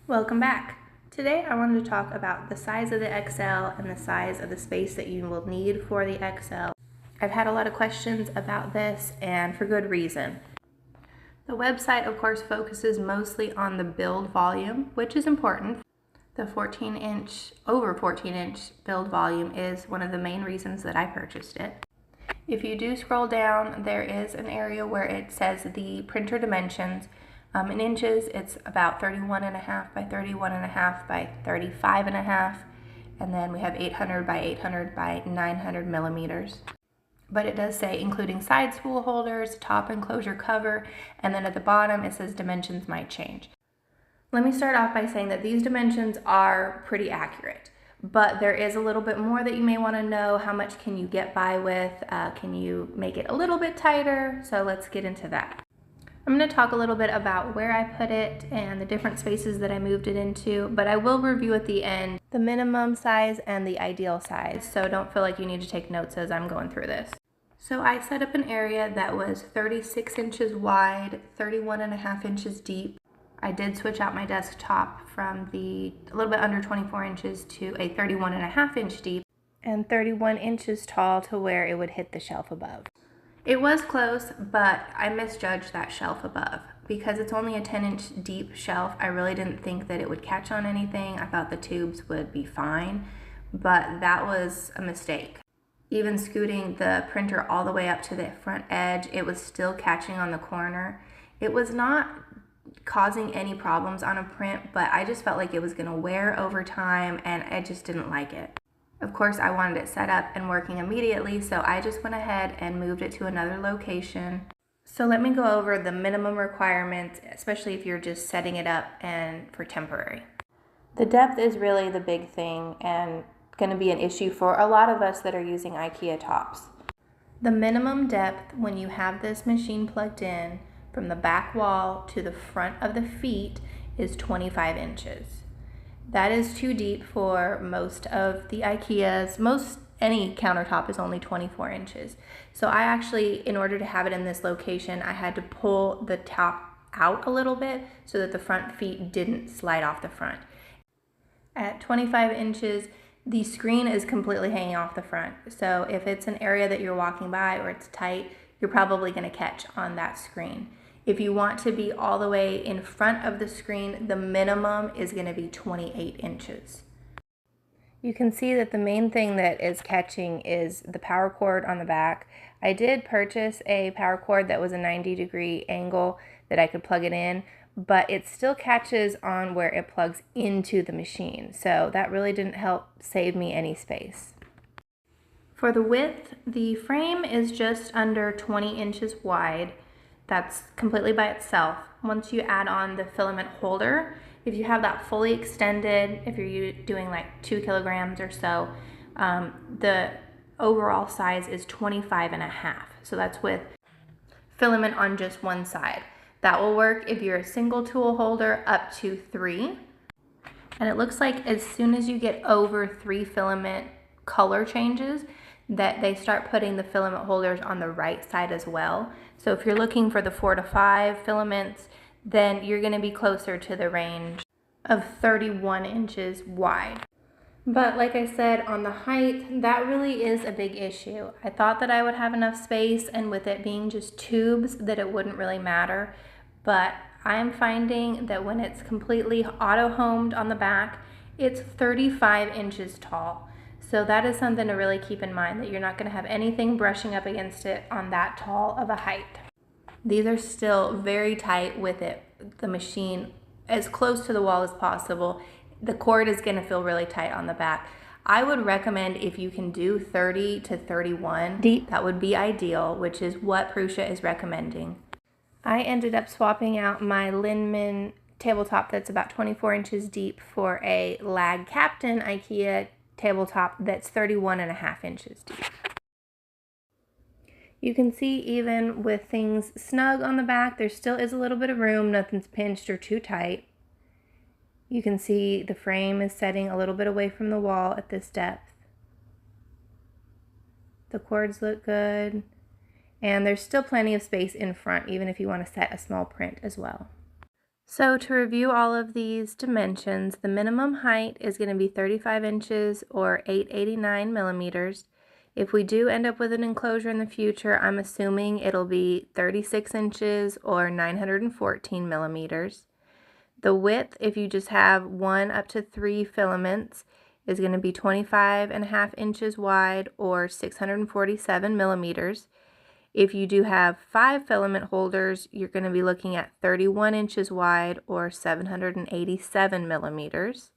Welcome back. Today I wanted to talk about the size of the XL and the size of the space that you will need for the XL. I've had a lot of questions about this, and for good reason. The website of course focuses mostly on the build volume, which is important. The over 14 inch build volume is one of the main reasons that I purchased it. If you do scroll down, there is an area where it says the printer dimensions. In inches, it's about 31.5 by 31.5 by 35.5, and then we have 800 by 800 by 900 millimeters. But it does say including side spool holders, top enclosure cover, and then at the bottom it says dimensions might change. Let me start off by saying that these dimensions are pretty accurate, but there is a little bit more that you may want to know. How much can you get by with? Can you make it a little bit tighter? So let's get into that. I'm going to talk a little bit about where I put it and the different spaces that I moved it into, but I will review at the end the minimum size and the ideal size, so don't feel like you need to take notes as I'm going through this. So I set up an area that was 36 inches wide, 31.5 inches deep. I did switch out my desktop from a little bit under 24 inches to a 31.5 inch deep and 31 inches tall to where it would hit the shelf above. It was close, but I misjudged that shelf above. Because it's only a 10-inch deep shelf, I really didn't think that it would catch on anything. I thought the tubes would be fine, but that was a mistake. Even scooting the printer all the way up to the front edge, it was still catching on the corner. It was not causing any problems on a print, but I just felt like it was gonna wear over time, and I just didn't like it. Of course, I wanted it set up and working immediately, so I just went ahead and moved it to another location. So let me go over the minimum requirements, especially if you're just setting it up and for temporary. The depth is really the big thing and going to be an issue for a lot of us that are using IKEA tops. The minimum depth when you have this machine plugged in from the back wall to the front of the feet is 25 inches. That is too deep for most of the IKEAs. Any countertop is only 24 inches. So I actually, in order to have it in this location, I had to pull the top out a little bit so that the front feet didn't slide off the front. At 25 inches, the screen is completely hanging off the front. So if it's an area that you're walking by or it's tight, you're probably going to catch on that screen. If you want to be all the way in front of the screen, the minimum is going to be 28 inches. You can see that the main thing that is catching is the power cord on the back. I did purchase a power cord that was a 90-degree angle that I could plug it in, but it still catches on where it plugs into the machine. So that really didn't help save me any space. For the width, the frame is just under 20 inches wide. That's completely by itself. Once you add on the filament holder, if you have that fully extended, if you're doing like 2 kilograms or so, the overall size is 25.5. So that's with filament on just one side. That will work if you're a single tool holder up to 3. And it looks like as soon as you get over 3 filament color changes, that they start putting the filament holders on the right side as well. So if you're looking for the 4 to 5 filaments, then you're going to be closer to the range of 31 inches wide. But like I said, on the height, that really is a big issue. I thought that I would have enough space, and with it being just tubes, that it wouldn't really matter. But I'm finding that when it's completely auto-homed on the back, it's 35 inches tall. So that is something to really keep in mind, that you're not going to have anything brushing up against it on that tall of a height. These are still very tight with it, the machine as close to the wall as possible. The cord is going to feel really tight on the back. I would recommend if you can do 30 to 31 deep, that would be ideal, which is what Prusa is recommending. I ended up swapping out my Linman tabletop that's about 24 inches deep for a Lag Captain IKEA tabletop that's 31.5 inches deep. You can see even with things snug on the back, there still is a little bit of room. Nothing's pinched or too tight. You can see the frame is setting a little bit away from the wall at this depth. The cords look good. And there's still plenty of space in front, even if you want to set a small print as well. So to review all of these dimensions, the minimum height is going to be 35 inches or 889 millimeters. If we do end up with an enclosure in the future, I'm assuming it'll be 36 inches or 914 millimeters. The width, if you just have 1 up to 3 filaments, is going to be 25.5 inches wide or 647 millimeters. If you do have 5 filament holders, you're going to be looking at 31 inches wide or 787 millimeters.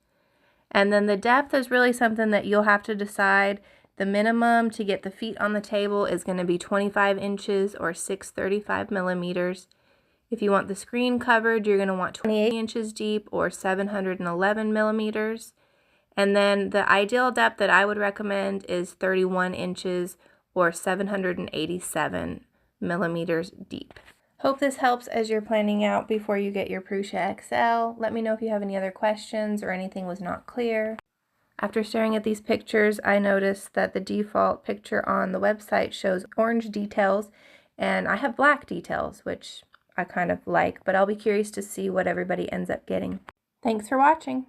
And then the depth is really something that you'll have to decide. The minimum to get the feet on the table is going to be 25 inches or 635 millimeters. If you want the screen covered, you're going to want 28 inches deep or 711 millimeters. And then the ideal depth that I would recommend is 31 inches or 787 millimeters deep. Hope this helps as you're planning out before you get your Prusa XL. Let me know if you have any other questions or anything was not clear. After staring at these pictures, I noticed that the default picture on the website shows orange details, and I have black details, which I kind of like, but I'll be curious to see what everybody ends up getting. Thanks for watching.